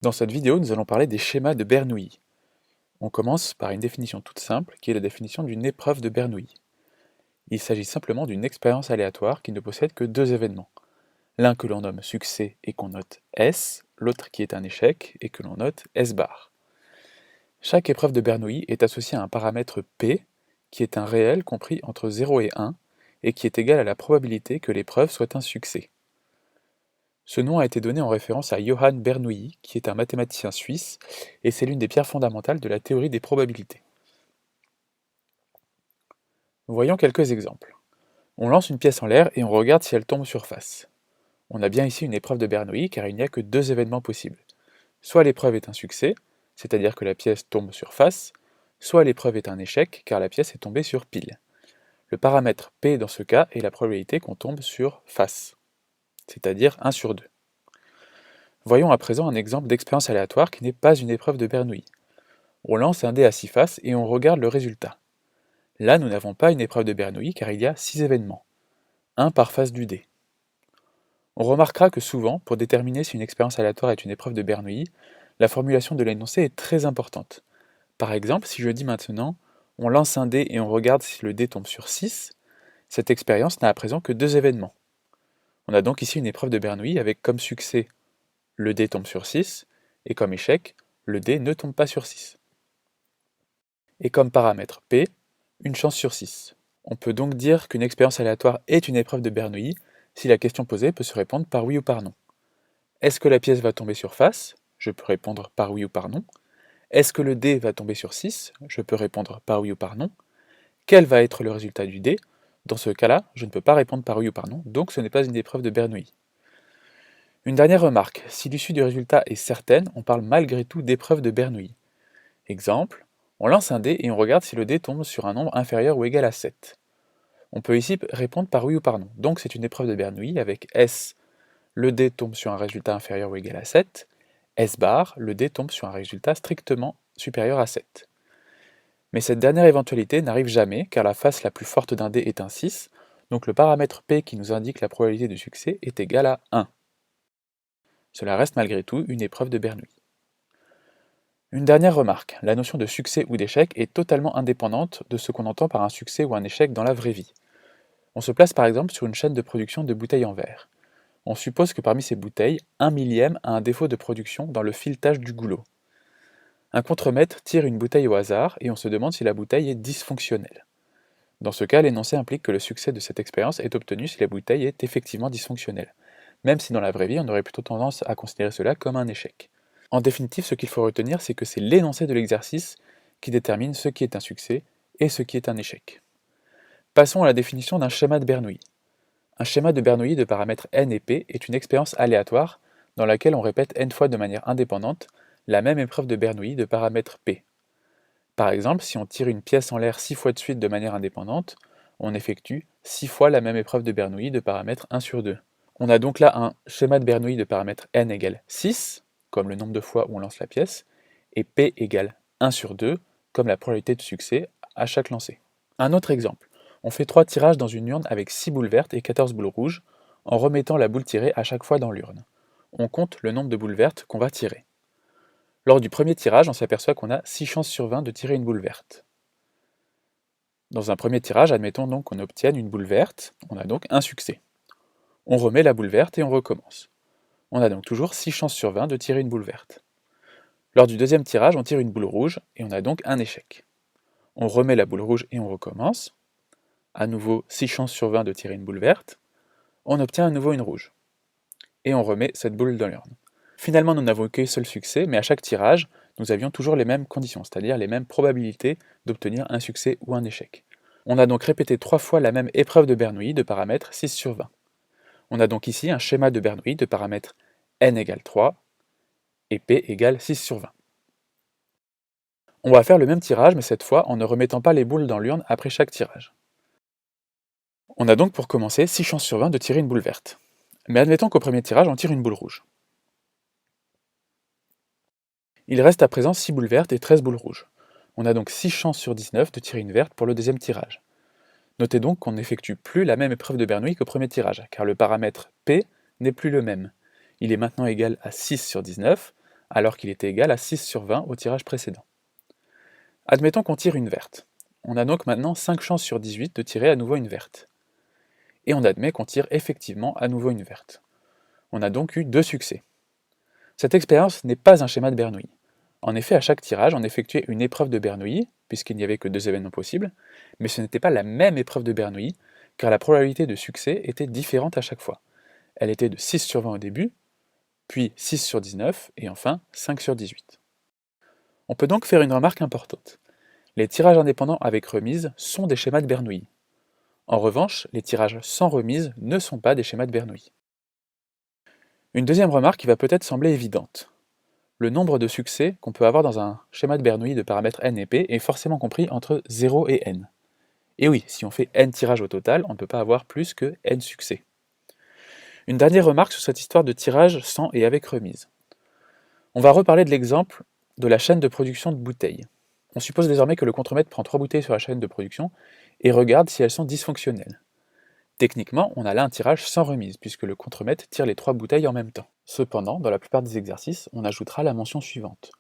Dans cette vidéo, nous allons parler des schémas de Bernoulli. On commence par une définition toute simple, qui est la définition d'une épreuve de Bernoulli. Il s'agit simplement d'une expérience aléatoire qui ne possède que deux événements. L'un que l'on nomme succès et qu'on note S, l'autre qui est un échec et que l'on note S bar. Chaque épreuve de Bernoulli est associée à un paramètre P, qui est un réel compris entre 0 et 1, et qui est égal à la probabilité que l'épreuve soit un succès. Ce nom a été donné en référence à Johann Bernoulli, qui est un mathématicien suisse, et c'est l'une des pierres fondamentales de la théorie des probabilités. Voyons quelques exemples. On lance une pièce en l'air et on regarde si elle tombe sur face. On a bien ici une épreuve de Bernoulli car il n'y a que deux événements possibles. Soit l'épreuve est un succès, c'est-à-dire que la pièce tombe sur face, soit l'épreuve est un échec car la pièce est tombée sur pile. Le paramètre P dans ce cas est la probabilité qu'on tombe sur face, c'est-à-dire 1 sur 2. Voyons à présent un exemple d'expérience aléatoire qui n'est pas une épreuve de Bernoulli. On lance un dé à 6 faces et on regarde le résultat. Là, nous n'avons pas une épreuve de Bernoulli car il y a 6 événements, un par face du dé. On remarquera que souvent, pour déterminer si une expérience aléatoire est une épreuve de Bernoulli, la formulation de l'énoncé est très importante. Par exemple, si je dis maintenant « on lance un dé et on regarde si le dé tombe sur 6 », cette expérience n'a à présent que deux événements. On a donc ici une épreuve de Bernoulli avec comme succès le dé tombe sur 6, et comme échec, le dé ne tombe pas sur 6. Et comme paramètre P, une chance sur 6. On peut donc dire qu'une expérience aléatoire est une épreuve de Bernoulli si la question posée peut se répondre par oui ou par non. Est-ce que la pièce va tomber sur face? Je peux répondre par oui ou par non. Est-ce que le dé va tomber sur 6? Je peux répondre par oui ou par non. Quel va être le résultat du dé? Dans ce cas-là, je ne peux pas répondre par oui ou par non, donc ce n'est pas une épreuve de Bernoulli. Une dernière remarque, si l'issue du résultat est certaine, on parle malgré tout d'épreuve de Bernoulli. Exemple, on lance un dé et on regarde si le dé tombe sur un nombre inférieur ou égal à 7. On peut ici répondre par oui ou par non, donc c'est une épreuve de Bernoulli avec S, le dé tombe sur un résultat inférieur ou égal à 7, S bar, le dé tombe sur un résultat strictement supérieur à 7. Mais cette dernière éventualité n'arrive jamais car la face la plus forte d'un dé est un 6, donc le paramètre P qui nous indique la probabilité de succès est égal à 1. Cela reste malgré tout une épreuve de Bernoulli. Une dernière remarque, la notion de succès ou d'échec est totalement indépendante de ce qu'on entend par un succès ou un échec dans la vraie vie. On se place par exemple sur une chaîne de production de bouteilles en verre. On suppose que parmi ces bouteilles, 1/1000 a un défaut de production dans le filetage du goulot. Un contremaître tire une bouteille au hasard et on se demande si la bouteille est dysfonctionnelle. Dans ce cas, l'énoncé implique que le succès de cette expérience est obtenu si la bouteille est effectivement dysfonctionnelle, même si dans la vraie vie on aurait plutôt tendance à considérer cela comme un échec. En définitive, ce qu'il faut retenir, c'est que c'est l'énoncé de l'exercice qui détermine ce qui est un succès et ce qui est un échec. Passons à la définition d'un schéma de Bernoulli. Un schéma de Bernoulli de paramètres n et p est une expérience aléatoire dans laquelle on répète n fois de manière indépendante la même épreuve de Bernoulli de paramètres p. Par exemple, si on tire une pièce en l'air 6 fois de suite de manière indépendante, on effectue 6 fois la même épreuve de Bernoulli de paramètre 1 sur 2. On a donc là un schéma de Bernoulli de paramètre n égale 6, comme le nombre de fois où on lance la pièce, et p égale 1 sur 2, comme la probabilité de succès à chaque lancer. Un autre exemple, on fait 3 tirages dans une urne avec 6 boules vertes et 14 boules rouges, en remettant la boule tirée à chaque fois dans l'urne. On compte le nombre de boules vertes qu'on va tirer. Lors du premier tirage, on s'aperçoit qu'on a 6 chances sur 20 de tirer une boule verte. Dans un premier tirage, admettons donc qu'on obtienne une boule verte, on a donc un succès. On remet la boule verte et on recommence. On a donc toujours 6 chances sur 20 de tirer une boule verte. Lors du deuxième tirage, on tire une boule rouge et on a donc un échec. On remet la boule rouge et on recommence. À nouveau 6 chances sur 20 de tirer une boule verte. On obtient à nouveau une rouge. Et on remet cette boule dans l'urne. Finalement, nous n'avons qu'un seul succès, mais à chaque tirage, nous avions toujours les mêmes conditions, c'est-à-dire les mêmes probabilités d'obtenir un succès ou un échec. On a donc répété 3 fois la même épreuve de Bernoulli de paramètres 6 sur 20. On a donc ici un schéma de Bernoulli de paramètres n égale 3 et p égale 6 sur 20. On va faire le même tirage, mais cette fois en ne remettant pas les boules dans l'urne après chaque tirage. On a donc pour commencer 6 chances sur 20 de tirer une boule verte. Mais admettons qu'au premier tirage, on tire une boule rouge. Il reste à présent 6 boules vertes et 13 boules rouges. On a donc 6 chances sur 19 de tirer une verte pour le deuxième tirage. Notez donc qu'on n'effectue plus la même épreuve de Bernoulli qu'au premier tirage, car le paramètre P n'est plus le même. Il est maintenant égal à 6 sur 19, alors qu'il était égal à 6 sur 20 au tirage précédent. Admettons qu'on tire une verte. On a donc maintenant 5 chances sur 18 de tirer à nouveau une verte. Et on admet qu'on tire effectivement à nouveau une verte. On a donc eu 2 succès. Cette expérience n'est pas un schéma de Bernoulli. En effet, à chaque tirage, on effectuait une épreuve de Bernoulli, puisqu'il n'y avait que 2 événements possibles, mais ce n'était pas la même épreuve de Bernoulli, car la probabilité de succès était différente à chaque fois. Elle était de 6 sur 20 au début, puis 6 sur 19, et enfin 5 sur 18. On peut donc faire une remarque importante. Les tirages indépendants avec remise sont des schémas de Bernoulli. En revanche, les tirages sans remise ne sont pas des schémas de Bernoulli. Une deuxième remarque qui va peut-être sembler évidente. Le nombre de succès qu'on peut avoir dans un schéma de Bernoulli de paramètres n et p est forcément compris entre 0 et n. Et oui, si on fait n tirages au total, on ne peut pas avoir plus que n succès. Une dernière remarque sur cette histoire de tirage sans et avec remise. On va reparler de l'exemple de la chaîne de production de bouteilles. On suppose désormais que le contremaître prend 3 bouteilles sur la chaîne de production et regarde si elles sont dysfonctionnelles. Techniquement, on a là un tirage sans remise, puisque le contremaître tire les 3 bouteilles en même temps. Cependant, dans la plupart des exercices, on ajoutera la mention suivante.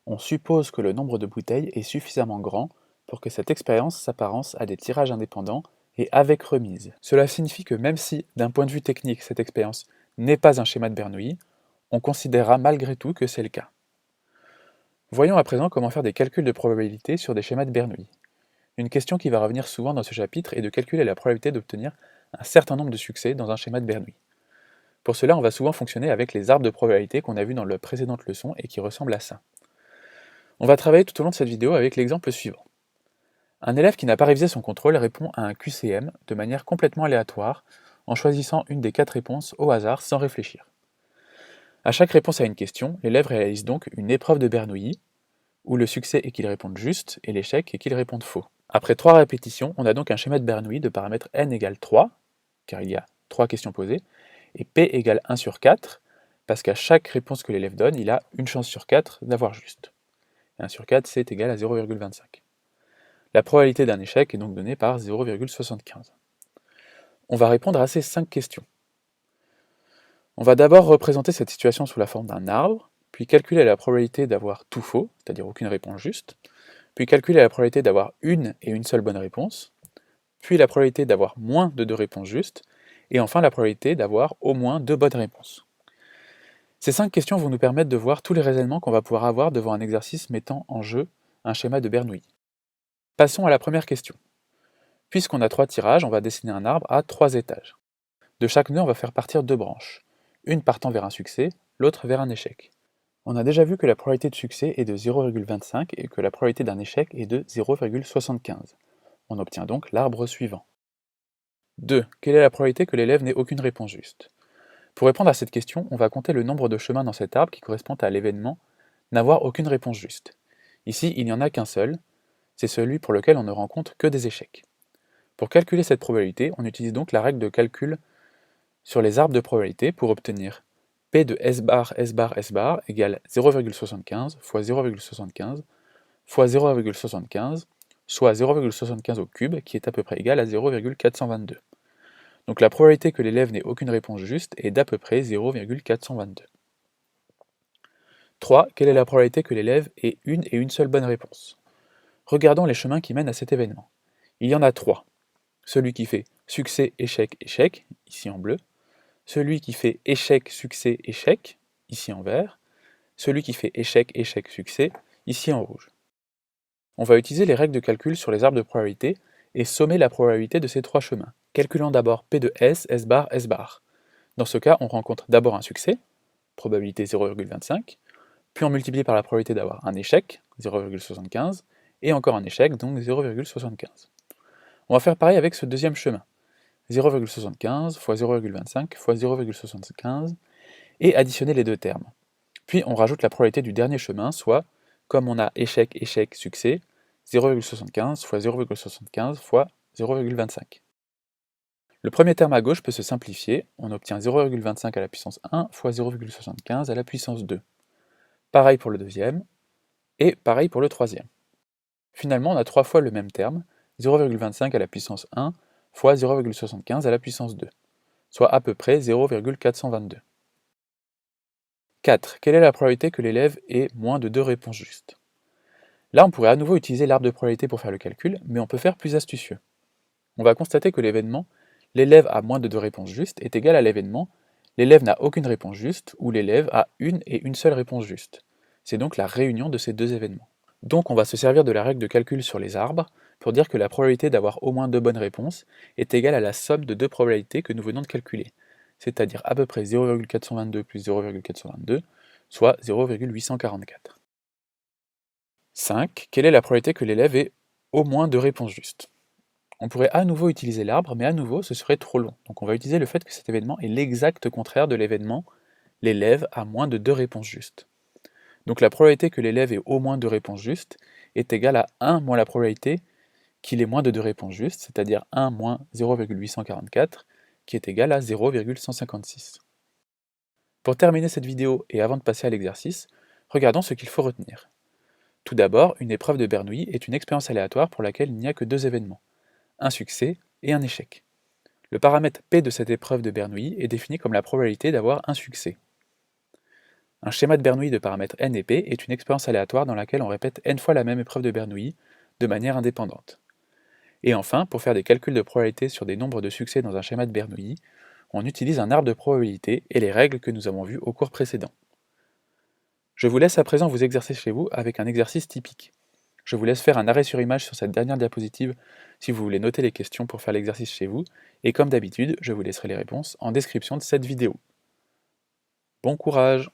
On suppose que le nombre de bouteilles est suffisamment grand pour que cette expérience s'apparence à des tirages indépendants et avec remise. Cela signifie que même si, d'un point de vue technique, cette expérience n'est pas un schéma de Bernoulli, on considérera malgré tout que c'est le cas. Voyons à présent comment faire des calculs de probabilité sur des schémas de Bernoulli. Une question qui va revenir souvent dans ce chapitre est de calculer la probabilité d'obtenir un certain nombre de succès dans un schéma de Bernoulli. Pour cela, on va souvent fonctionner avec les arbres de probabilité qu'on a vus dans la précédente leçon et qui ressemblent à ça. On va travailler tout au long de cette vidéo avec l'exemple suivant. Un élève qui n'a pas révisé son contrôle répond à un QCM de manière complètement aléatoire en choisissant une des 4 réponses au hasard sans réfléchir. À chaque réponse à une question, l'élève réalise donc une épreuve de Bernoulli, où le succès est qu'il réponde juste et l'échec est qu'il réponde faux. Après 3 répétitions, on a donc un schéma de Bernoulli de paramètres n égale 3, car il y a 3 questions posées, et p égale 1 sur 4, parce qu'à chaque réponse que l'élève donne, il a une chance sur 4 d'avoir juste. 1 sur 4, c'est égal à 0,25. La probabilité d'un échec est donc donnée par 0,75. On va répondre à ces 5 questions. On va d'abord représenter cette situation sous la forme d'un arbre, puis calculer la probabilité d'avoir tout faux, c'est-à-dire aucune réponse juste, puis calculer la probabilité d'avoir une et une seule bonne réponse, puis la probabilité d'avoir moins de 2 réponses justes, et enfin la probabilité d'avoir au moins 2 bonnes réponses. Ces 5 questions vont nous permettre de voir tous les raisonnements qu'on va pouvoir avoir devant un exercice mettant en jeu un schéma de Bernoulli. Passons à la première question. Puisqu'on a 3 tirages, on va dessiner un arbre à 3 étages. De chaque nœud, on va faire partir 2 branches, une partant vers un succès, l'autre vers un échec. On a déjà vu que la probabilité de succès est de 0,25 et que la probabilité d'un échec est de 0,75. On obtient donc l'arbre suivant. 2. Quelle est la probabilité que l'élève n'ait aucune réponse juste? Pour répondre à cette question, on va compter le nombre de chemins dans cet arbre qui correspond à l'événement n'avoir aucune réponse juste. Ici, il n'y en a qu'un seul, c'est celui pour lequel on ne rencontre que des échecs. Pour calculer cette probabilité, on utilise donc la règle de calcul sur les arbres de probabilité pour obtenir P de S bar S bar S bar égale 0,75 fois 0,75 fois 0,75, soit 0,75 au cube, qui est à peu près égal à 0,422. Donc la probabilité que l'élève n'ait aucune réponse juste est d'à peu près 0,422. 3. Quelle est la probabilité que l'élève ait une et une seule bonne réponse? Regardons les chemins qui mènent à cet événement. Il y en a 3. Celui qui fait succès, échec, échec, ici en bleu. Celui qui fait échec, succès, échec, ici en vert. Celui qui fait échec, échec, succès, ici en rouge. On va utiliser les règles de calcul sur les arbres de probabilité et sommer la probabilité de ces 3 chemins. Calculant d'abord P de S, S bar, S bar. Dans ce cas, on rencontre d'abord un succès, probabilité 0,25, puis on multiplie par la probabilité d'avoir un échec, 0,75, et encore un échec, donc 0,75. On va faire pareil avec ce deuxième chemin, 0,75 fois 0,25 fois 0,75, et additionner les deux termes. Puis on rajoute la probabilité du dernier chemin, soit, comme on a échec, échec, succès, 0,75 fois 0,75 fois 0,25. Le premier terme à gauche peut se simplifier, on obtient 0,25 à la puissance 1 fois 0,75 à la puissance 2. Pareil pour le deuxième, et pareil pour le troisième. Finalement, on a 3 fois le même terme, 0,25 à la puissance 1 fois 0,75 à la puissance 2, soit à peu près 0,422. 4. Quelle est la probabilité que l'élève ait moins de 2 réponses justes? Là, on pourrait à nouveau utiliser l'arbre de probabilité pour faire le calcul, mais on peut faire plus astucieux. On va constater que l'événement « l'élève a moins de 2 réponses justes » est égal à l'événement « l'élève n'a aucune réponse juste » ou « l'élève a une et une seule réponse juste ». C'est donc la réunion de ces deux événements. Donc on va se servir de la règle de calcul sur les arbres pour dire que la probabilité d'avoir au moins 2 bonnes réponses est égale à la somme de deux probabilités que nous venons de calculer, c'est-à-dire à peu près 0,422 plus 0,422, soit 0,844. 5. Quelle est la probabilité que l'élève ait au moins 2 réponses justes? On pourrait à nouveau utiliser l'arbre, mais à nouveau ce serait trop long. Donc on va utiliser le fait que cet événement est l'exact contraire de l'événement « l'élève a moins de 2 réponses justes ». Donc la probabilité que l'élève ait au moins 2 réponses justes est égale à 1 moins la probabilité qu'il ait moins de 2 réponses justes, c'est-à-dire 1 moins 0,844, qui est égal à 0,156. Pour terminer cette vidéo et avant de passer à l'exercice, regardons ce qu'il faut retenir. Tout d'abord, une épreuve de Bernoulli est une expérience aléatoire pour laquelle il n'y a que deux événements, un succès et un échec. Le paramètre P de cette épreuve de Bernoulli est défini comme la probabilité d'avoir un succès. Un schéma de Bernoulli de paramètres n et p est une expérience aléatoire dans laquelle on répète n fois la même épreuve de Bernoulli de manière indépendante. Et enfin, pour faire des calculs de probabilité sur des nombres de succès dans un schéma de Bernoulli, on utilise un arbre de probabilité et les règles que nous avons vues au cours précédent. Je vous laisse à présent vous exercer chez vous avec un exercice typique. Je vous laisse faire un arrêt sur image sur cette dernière diapositive si vous voulez noter les questions pour faire l'exercice chez vous, et comme d'habitude, je vous laisserai les réponses en description de cette vidéo. Bon courage!